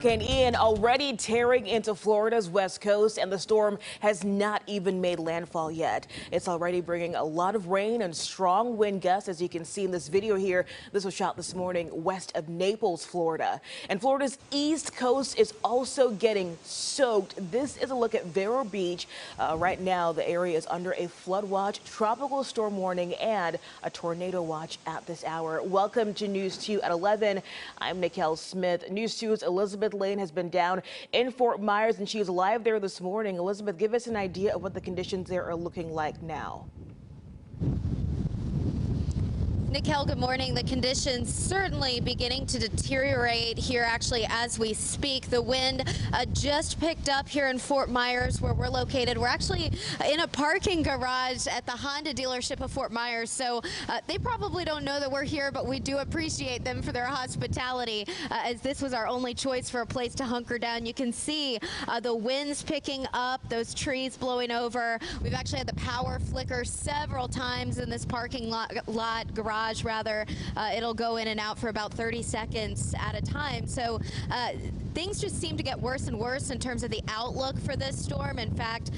Hurricane Ian already tearing into Florida's west coast, and the storm has not even made landfall yet. It's already bringing a lot of rain and strong wind gusts, as you can see in this video here. This was shot this morning west of Naples, Florida. And Florida's east coast is also getting soaked. This is a look at Vero Beach. Right now, the area is under a flood watch, tropical storm warning, and a tornado watch at this hour. Welcome to News 2 at 11. I'm Nikel Smith. News 2's Elizabeth Lane has been down in Fort Myers, and she is live there this morning. Elizabeth, give us an idea of what the conditions there are looking like now. Nikel, good morning. The conditions certainly beginning to deteriorate here actually as we speak. The wind just picked up here in Fort Myers where we're located. We're actually in a parking garage at the Honda dealership of Fort Myers. So they probably don't know that we're here, but we do appreciate them for their hospitality as this was our only choice for a place to hunker down. You can see the winds picking up, those trees blowing over. We've actually had the power flicker several times in this parking lot garage. It'll go in and out for about 30 seconds at a time. So things just seem to get worse and worse in terms of the outlook for this storm. In fact,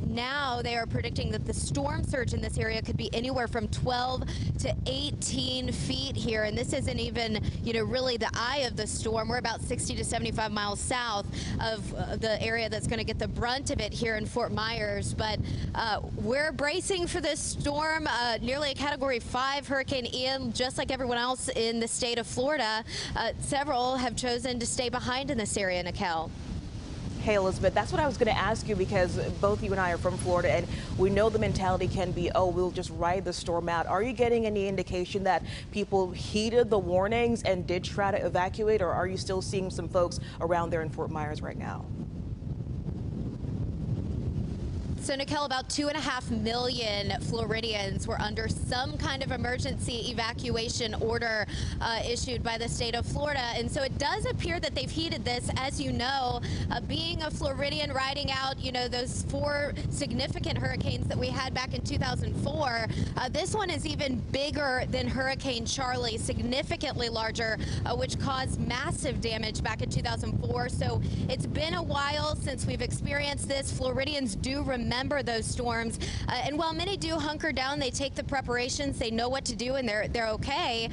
now they are predicting that the storm surge in this area could be anywhere from 12 to 18 feet here. And this isn't even, really the eye of the storm. We're about 60 to 75 miles south of the area that's going to get the brunt of it here in Fort Myers. But we're bracing for this storm, nearly a Category 5 Hurricane Ian, just like everyone else in the state of Florida. Several have chosen to stay behind in this area, Nikel. Hey, Elizabeth, that's what I was going to ask you, because both you and I are from Florida, and we know the mentality can be, oh, we'll just ride the storm out. Are you getting any indication that people heeded the warnings and did try to evacuate, or are you still seeing some folks around there in Fort Myers right now? So, Nikel, about 2.5 million Floridians were under some kind of emergency evacuation order issued by the state of Florida. And so it does appear that they've heeded this. As you know, being a Floridian riding out, those 4 significant hurricanes that we had back in 2004, this one is even bigger than Hurricane Charley, significantly larger, which caused massive damage back in 2004. So it's been a while since we've experienced this. Floridians do remember those storms, and while many do hunker down, they take the preparations, they know what to do, and they're okay.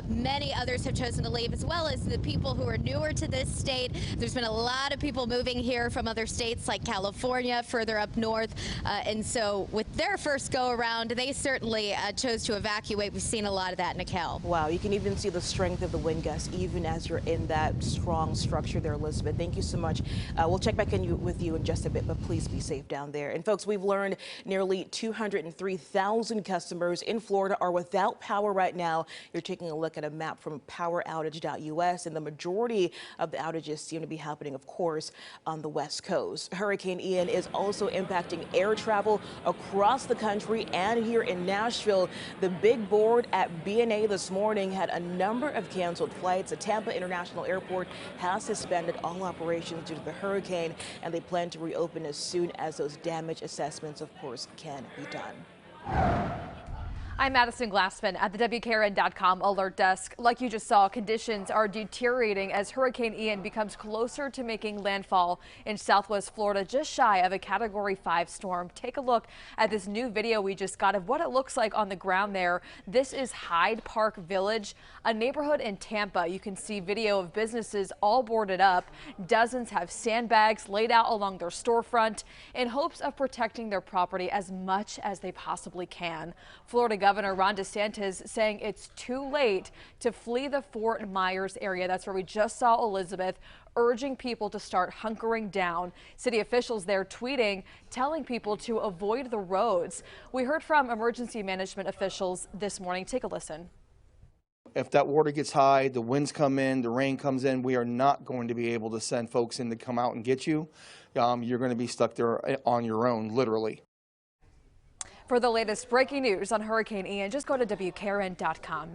Many others have chosen to leave, as well as the people who are newer to this state. There's been a lot of people moving here from other states like California, further up north, and so with their first go around, they certainly chose to evacuate. We've seen a lot of that, Nikel. Wow, you can even see the strength of the wind gusts even as you're in that strong structure there, Elizabeth. Thank you so much. We'll check back in with you in just a bit, but please be safe down there. And folks, we've learned nearly 203,000 customers in Florida are without power right now. You're taking a look at a map from poweroutage.us, and the majority of the outages seem to be happening, of course, on the west coast. Hurricane Ian is also impacting air travel across the country and here in Nashville. The big board at BNA this morning had a number of canceled flights. The Tampa International Airport has suspended all operations due to the hurricane, and they plan to reopen as soon as those damage assessments, of course, can be done. I'm Madison Glassman at the WKRN.com alert desk. Like you just saw, conditions are deteriorating as Hurricane Ian becomes closer to making landfall in southwest Florida, just shy of a Category 5 storm. Take a look at this new video we just got of what it looks like on the ground there. This is Hyde Park Village, a neighborhood in Tampa. You can see video of businesses all boarded up. Dozens have sandbags laid out along their storefront in hopes of protecting their property as much as they possibly can. Florida Governor Ron DeSantis saying it's too late to flee the Fort Myers area. That's where we just saw Elizabeth, urging people to start hunkering down. City officials there tweeting, telling people to avoid the roads. We heard from emergency management officials this morning. Take a listen. If that water gets high, the winds come in, the rain comes in, we are not going to be able to send folks in to come out and get you. You're going to be stuck there on your own, literally. For the latest breaking news on Hurricane Ian, just go to WKRN.com.